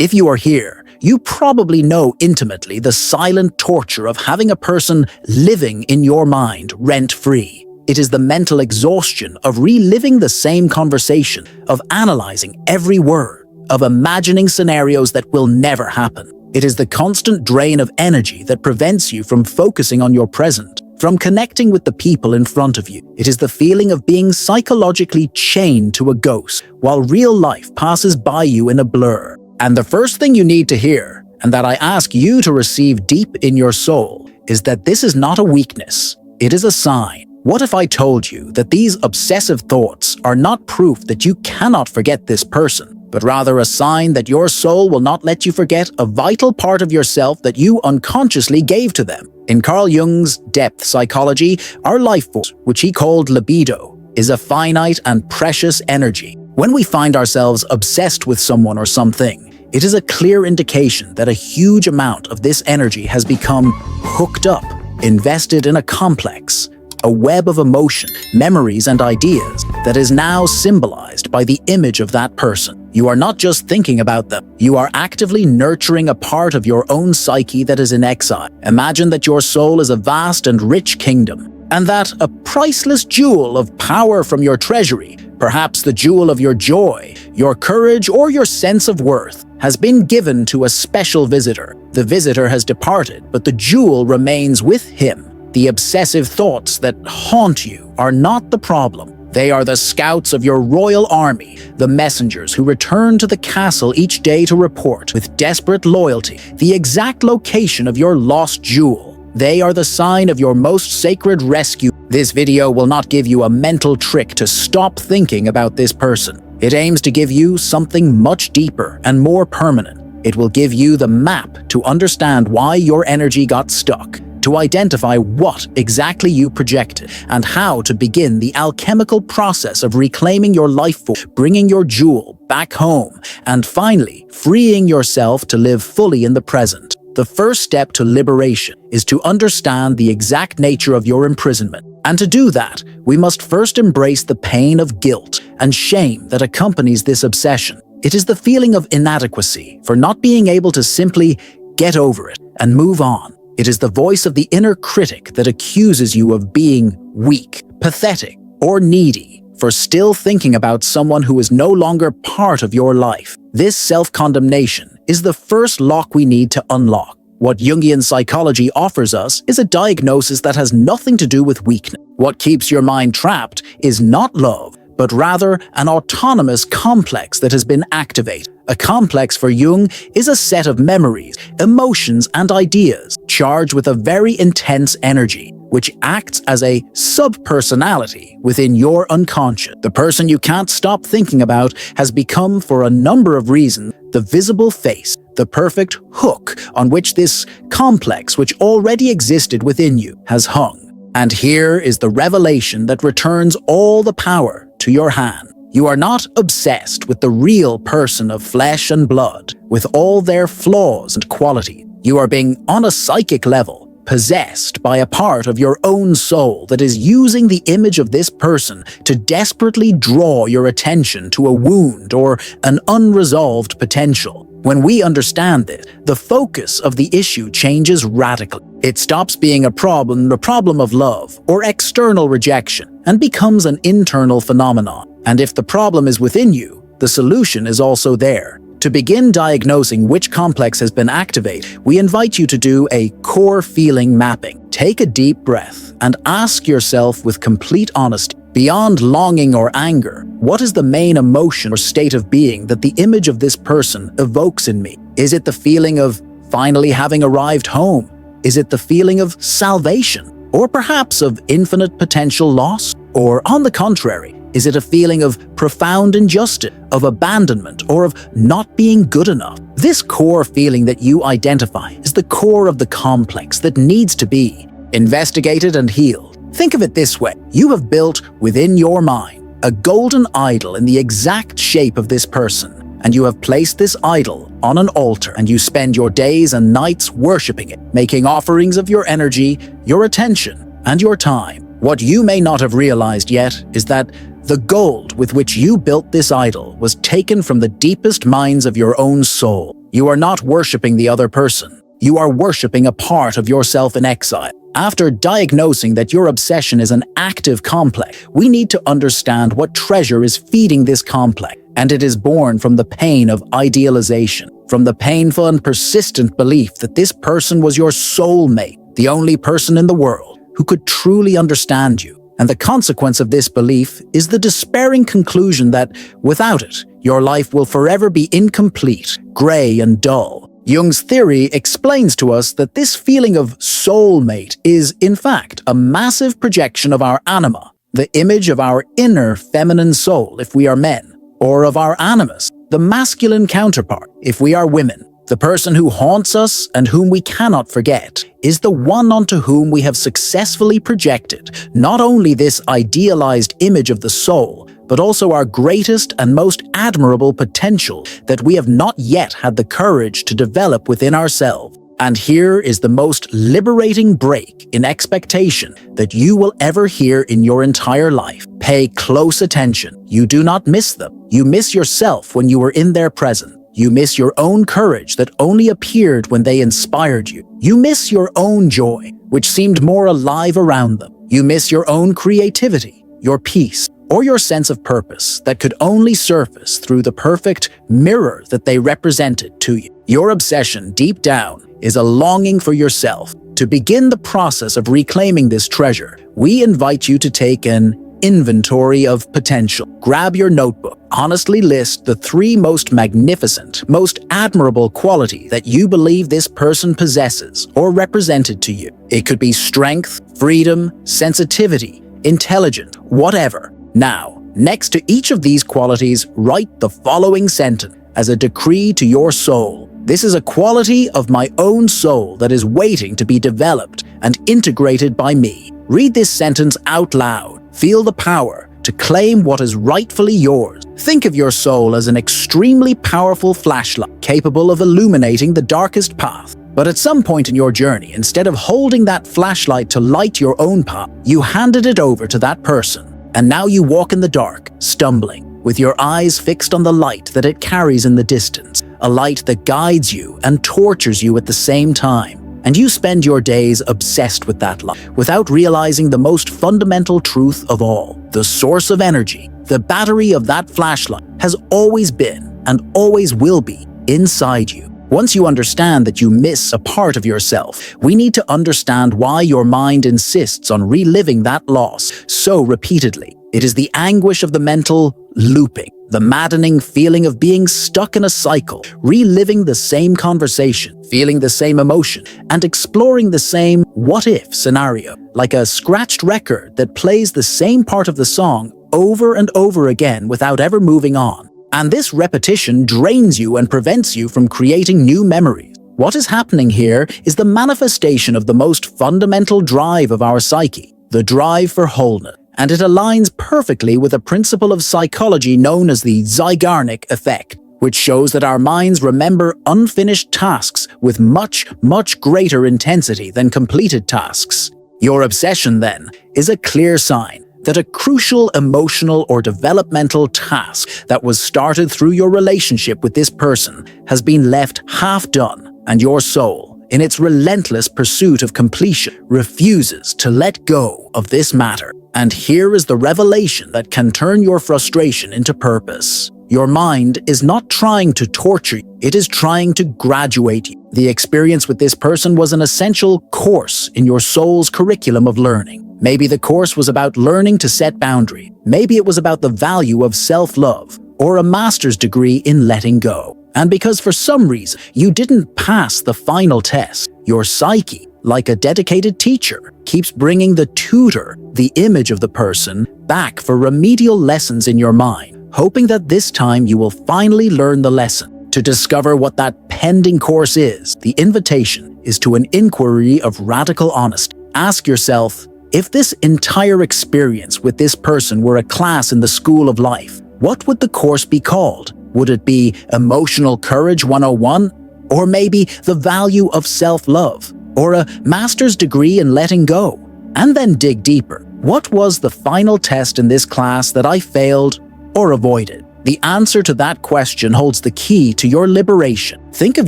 If you are here, you probably know intimately the silent torture of having a person living in your mind rent-free. It is the mental exhaustion of reliving the same conversation, of analyzing every word, of imagining scenarios that will never happen. It is the constant drain of energy that prevents you from focusing on your present, from connecting with the people in front of you. It is the feeling of being psychologically chained to a ghost while real life passes by you in a blur. And the first thing you need to hear, and that I ask you to receive deep in your soul, is that this is not a weakness. It is a sign. What if I told you that these obsessive thoughts are not proof that you cannot forget this person, but rather a sign that your soul will not let you forget a vital part of yourself that you unconsciously gave to them? In Carl Jung's depth psychology, our life force, which he called libido, is a finite and precious energy. When we find ourselves obsessed with someone or something, it is a clear indication that a huge amount of this energy has become hooked up, invested in a complex, a web of emotion, memories, and ideas that is now symbolized by the image of that person. You are not just thinking about them, you are actively nurturing a part of your own psyche that is in exile. Imagine that your soul is a vast and rich kingdom, and that a priceless jewel of power from your treasury, perhaps the jewel of your joy, your courage, or your sense of worth, has been given to a special visitor. The visitor has departed, but the jewel remains with him. The obsessive thoughts that haunt you are not the problem. They are the scouts of your royal army, the messengers who return to the castle each day to report, with desperate loyalty, the exact location of your lost jewel. They are the sign of your most sacred rescue. This video will not give you a mental trick to stop thinking about this person. It aims to give you something much deeper and more permanent. It will give you the map to understand why your energy got stuck, to identify what exactly you projected, and how to begin the alchemical process of reclaiming your life force, bringing your jewel back home, and finally freeing yourself to live fully in the present. The first step to liberation is to understand the exact nature of your imprisonment. And to do that, we must first embrace the pain of guilt and shame that accompanies this obsession. It is the feeling of inadequacy for not being able to simply get over it and move on. It is the voice of the inner critic that accuses you of being weak, pathetic, or needy for still thinking about someone who is no longer part of your life. This self-condemnation is the first lock we need to unlock. What Jungian psychology offers us is a diagnosis that has nothing to do with weakness. What keeps your mind trapped is not love, but rather an autonomous complex that has been activated. A complex for Jung is a set of memories, emotions, and ideas charged with a very intense energy, which acts as a sub-personality within your unconscious. The person you can't stop thinking about has become, for a number of reasons, the visible face, the perfect hook on which this complex, which already existed within you, has hung. And here is the revelation that returns all the power to your hand. You are not obsessed with the real person of flesh and blood, with all their flaws and qualities. You are being, on a psychic level, possessed by a part of your own soul that is using the image of this person to desperately draw your attention to a wound or an unresolved potential. When we understand this, the focus of the issue changes radically. It stops being a problem of love or external rejection, and becomes an internal phenomenon. And if the problem is within you, the solution is also there. To begin diagnosing which complex has been activated, we invite you to do a core feeling mapping. Take a deep breath and ask yourself with complete honesty, beyond longing or anger, what is the main emotion or state of being that the image of this person evokes in me? Is it the feeling of finally having arrived home? Is it the feeling of salvation? Or perhaps of infinite potential loss? Or on the contrary, is it a feeling of profound injustice, of abandonment, or of not being good enough? This core feeling that you identify is the core of the complex that needs to be investigated and healed. Think of it this way. You have built within your mind a golden idol in the exact shape of this person, and you have placed this idol on an altar, and you spend your days and nights worshiping it, making offerings of your energy, your attention, and your time. What you may not have realized yet is that the gold with which you built this idol was taken from the deepest minds of your own soul. You are not worshipping the other person. You are worshipping a part of yourself in exile. After diagnosing that your obsession is an active complex, we need to understand what treasure is feeding this complex. And it is born from the pain of idealization, from the painful and persistent belief that this person was your soulmate, the only person in the world who could truly understand you. And the consequence of this belief is the despairing conclusion that, without it, your life will forever be incomplete, gray and dull. Jung's theory explains to us that this feeling of soulmate is, in fact, a massive projection of our anima, the image of our inner feminine soul if we are men, or of our animus, the masculine counterpart if we are women. The person who haunts us and whom we cannot forget is the one onto whom we have successfully projected not only this idealized image of the soul, but also our greatest and most admirable potential that we have not yet had the courage to develop within ourselves. And here is the most liberating break in expectation that you will ever hear in your entire life. Pay close attention. You do not miss them. You miss yourself when you were in their presence. You miss your own courage that only appeared when they inspired you. You miss your own joy, which seemed more alive around them. You miss your own creativity, your peace, or your sense of purpose that could only surface through the perfect mirror that they represented to you. Your obsession, deep down, is a longing for yourself. To begin the process of reclaiming this treasure, we invite you to take an inventory of potential. Grab your notebook. Honestly list the 3 most magnificent, most admirable qualities that you believe this person possesses or represented to you. It could be strength, freedom, sensitivity, intelligence, whatever. Now, next to each of these qualities, write the following sentence as a decree to your soul. This is a quality of my own soul that is waiting to be developed and integrated by me. Read this sentence out loud. Feel the power to claim what is rightfully yours. Think of your soul as an extremely powerful flashlight capable of illuminating the darkest path. But at some point in your journey, instead of holding that flashlight to light your own path, you handed it over to that person. And now you walk in the dark, stumbling, with your eyes fixed on the light that it carries in the distance, a light that guides you and tortures you at the same time. And you spend your days obsessed with that light, without realizing the most fundamental truth of all. The source of energy, the battery of that flashlight, has always been and always will be inside you. Once you understand that you miss a part of yourself, we need to understand why your mind insists on reliving that loss so repeatedly. It is the anguish of the mental looping, the maddening feeling of being stuck in a cycle, reliving the same conversation, feeling the same emotion, and exploring the same what-if scenario, like a scratched record that plays the same part of the song over and over again without ever moving on. And this repetition drains you and prevents you from creating new memories. What is happening here is the manifestation of the most fundamental drive of our psyche, the drive for wholeness. And it aligns perfectly with a principle of psychology known as the Zeigarnik effect, which shows that our minds remember unfinished tasks with much, much greater intensity than completed tasks. Your obsession, then, is a clear sign that a crucial emotional or developmental task that was started through your relationship with this person has been left half done, and your soul, in its relentless pursuit of completion, refuses to let go of this matter. And here is the revelation that can turn your frustration into purpose. Your mind is not trying to torture you, it is trying to graduate you. The experience with this person was an essential course in your soul's curriculum of learning. Maybe the course was about learning to set boundaries. Maybe it was about the value of self-love, or a master's degree in letting go. And because for some reason you didn't pass the final test, your psyche, like a dedicated teacher, keeps bringing the tutor, the image of the person, back for remedial lessons in your mind, hoping that this time you will finally learn the lesson. To discover what that pending course is, the invitation is to an inquiry of radical honesty. Ask yourself, if this entire experience with this person were a class in the school of life, what would the course be called? Would it be Emotional Courage 101? Or maybe The Value of Self-Love? Or a master's degree in letting go? And then dig deeper. What was the final test in this class that I failed or avoided? The answer to that question holds the key to your liberation. Think of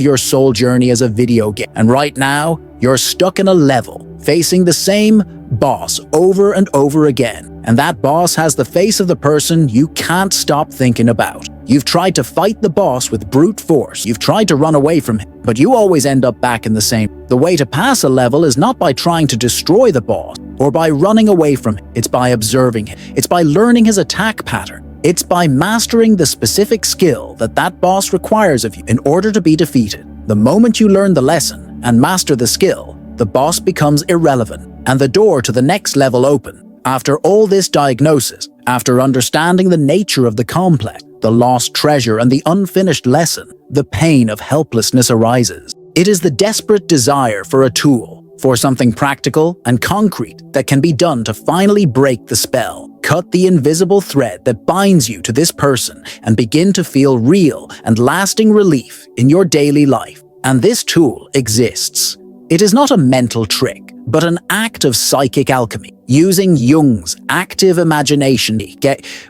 your soul journey as a video game, and right now, you're stuck in a level, facing the same boss over and over again. And that boss has the face of the person you can't stop thinking about. You've tried to fight the boss with brute force. You've tried to run away from him, but you always end up back in the same. The way to pass a level is not by trying to destroy the boss or by running away from him. It's by observing him. It's by learning his attack pattern. It's by mastering the specific skill that boss requires of you in order to be defeated. The moment you learn the lesson and master the skill, the boss becomes irrelevant and the door to the next level opens. After all this diagnosis, after understanding the nature of the complex, the lost treasure and the unfinished lesson, the pain of helplessness arises. It is the desperate desire for a tool, for something practical and concrete that can be done to finally break the spell, cut the invisible thread that binds you to this person, and begin to feel real and lasting relief in your daily life. And this tool exists. It is not a mental trick, but an act of psychic alchemy. Using Jung's active imagination,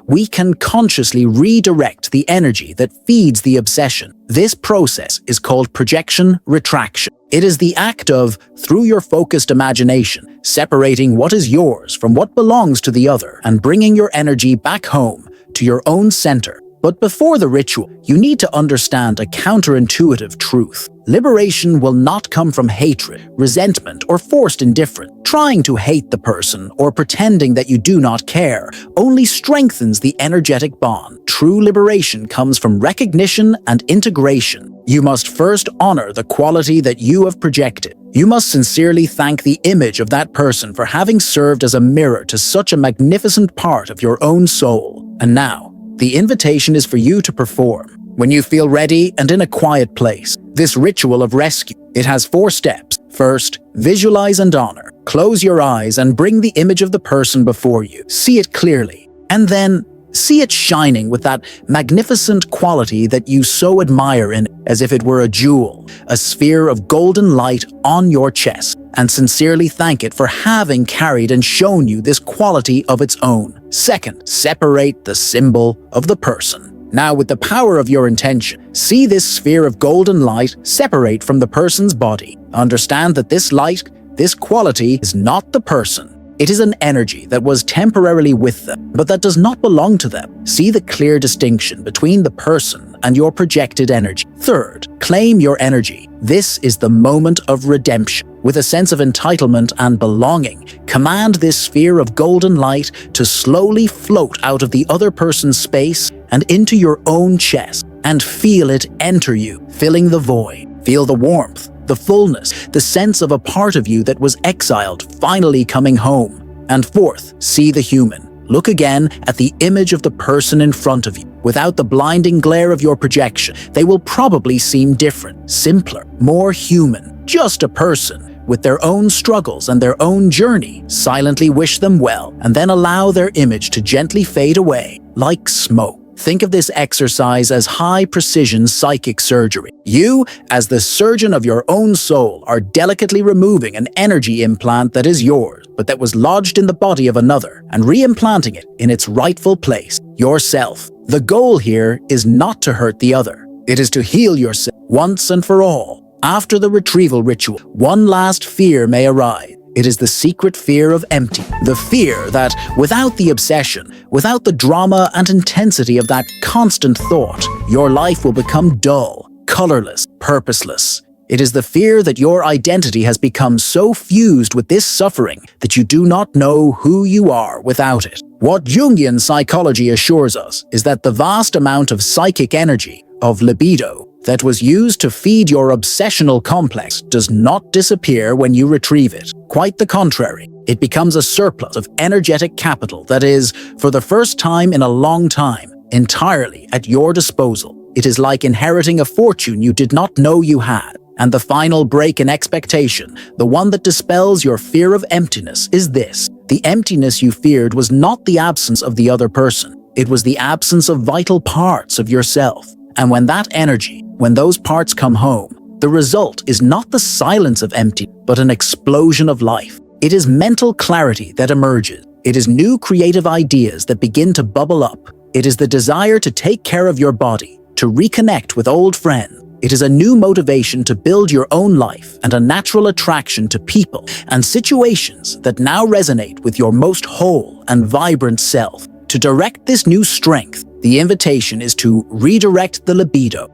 we can consciously redirect the energy that feeds the obsession. This process is called projection retraction. It is the act of, through your focused imagination, separating what is yours from what belongs to the other and bringing your energy back home to your own center. But before the ritual, you need to understand a counterintuitive truth. Liberation will not come from hatred, resentment, or forced indifference. Trying to hate the person or pretending that you do not care only strengthens the energetic bond. True liberation comes from recognition and integration. You must first honor the quality that you have projected. You must sincerely thank the image of that person for having served as a mirror to such a magnificent part of your own soul. And now, the invitation is for you to perform. When you feel ready and in a quiet place, this ritual of rescue, it has 4 steps. First, visualize and honor. Close your eyes and bring the image of the person before you. See it clearly. And then, see it shining with that magnificent quality that you so admire in it, as if it were a jewel, a sphere of golden light on your chest, and sincerely thank it for having carried and shown you this quality of its own. Second, separate the symbol of the person. Now, with the power of your intention, see this sphere of golden light separate from the person's body. Understand that this light, this quality, is not the person. It is an energy that was temporarily with them, but that does not belong to them. See the clear distinction between the person and your projected energy. Third, claim your energy. This is the moment of redemption. With a sense of entitlement and belonging, command this sphere of golden light to slowly float out of the other person's space and into your own chest, and feel it enter you, filling the void. Feel the warmth, the fullness, the sense of a part of you that was exiled finally coming home. And fourth, see the human. Look again at the image of the person in front of you. Without the blinding glare of your projection, they will probably seem different, simpler, more human. Just a person with their own struggles and their own journey. Silently wish them well, and then allow their image to gently fade away, like smoke. Think of this exercise as high-precision psychic surgery. You, as the surgeon of your own soul, are delicately removing an energy implant that is yours, but that was lodged in the body of another, and re-implanting it in its rightful place, yourself. The goal here is not to hurt the other. It is to heal yourself once and for all. After the retrieval ritual, one last fear may arise. It is the secret fear of empty. The fear that, without the obsession, without the drama and intensity of that constant thought, your life will become dull, colorless, purposeless. It is the fear that your identity has become so fused with this suffering that you do not know who you are without it. What Jungian psychology assures us is that the vast amount of psychic energy, of libido, that was used to feed your obsessional complex does not disappear when you retrieve it. Quite the contrary, it becomes a surplus of energetic capital that is, for the first time in a long time, entirely at your disposal. It is like inheriting a fortune you did not know you had. And the final break in expectation, the one that dispels your fear of emptiness, is this. The emptiness you feared was not the absence of the other person. It was the absence of vital parts of yourself. And when that energy, when those parts come home, the result is not the silence of empty, but an explosion of life. It is mental clarity that emerges. It is new creative ideas that begin to bubble up. It is the desire to take care of your body, to reconnect with old friends. It is a new motivation to build your own life and a natural attraction to people and situations that now resonate with your most whole and vibrant self. To direct this new strength, the invitation is to redirect the libido.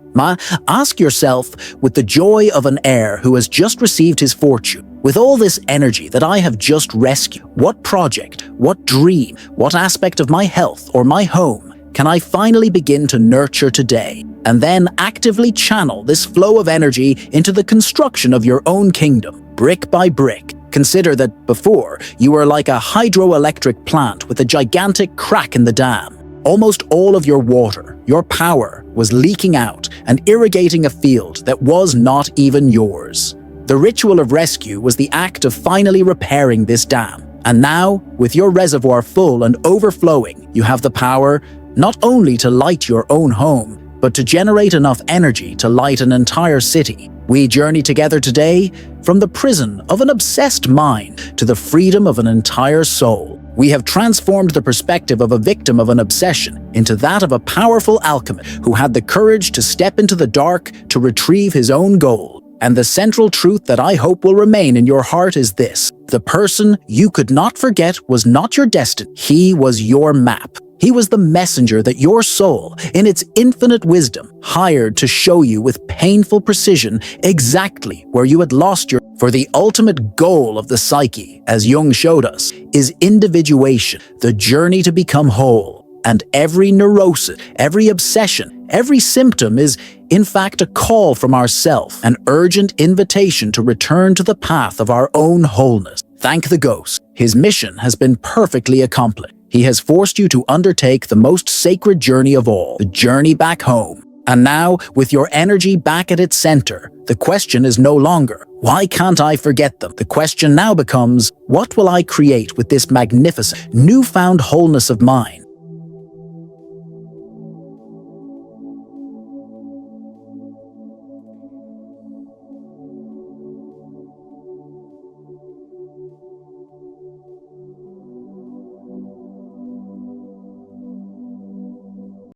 Ask yourself, with the joy of an heir who has just received his fortune, with all this energy that I have just rescued, what project, what dream, what aspect of my health or my home can I finally begin to nurture today? And then actively channel this flow of energy into the construction of your own kingdom, brick by brick. Consider that before, you were like a hydroelectric plant with a gigantic crack in the dam. Almost all of your water, your power, was leaking out and irrigating a field that was not even yours. The ritual of rescue was the act of finally repairing this dam. And now, with your reservoir full and overflowing, you have the power not only to light your own home, but to generate enough energy to light an entire city. We journey together today from the prison of an obsessed mind to the freedom of an entire soul. We have transformed the perspective of a victim of an obsession into that of a powerful alchemist who had the courage to step into the dark to retrieve his own gold. And the central truth that I hope will remain in your heart is this: the person you could not forget was not your destiny. He was your map. He was the messenger that your soul, in its infinite wisdom, hired to show you with painful precision exactly where you had lost your. For the ultimate goal of the psyche, as Jung showed us, is individuation, the journey to become whole. And every neurosis, every obsession, every symptom is, in fact, a call from ourself, an urgent invitation to return to the path of our own wholeness. Thank the ghost. His mission has been perfectly accomplished. He has forced you to undertake the most sacred journey of all, the journey back home. And now, with your energy back at its center, the question is no longer, why can't I forget them? The question now becomes, what will I create with this magnificent, newfound wholeness of mine?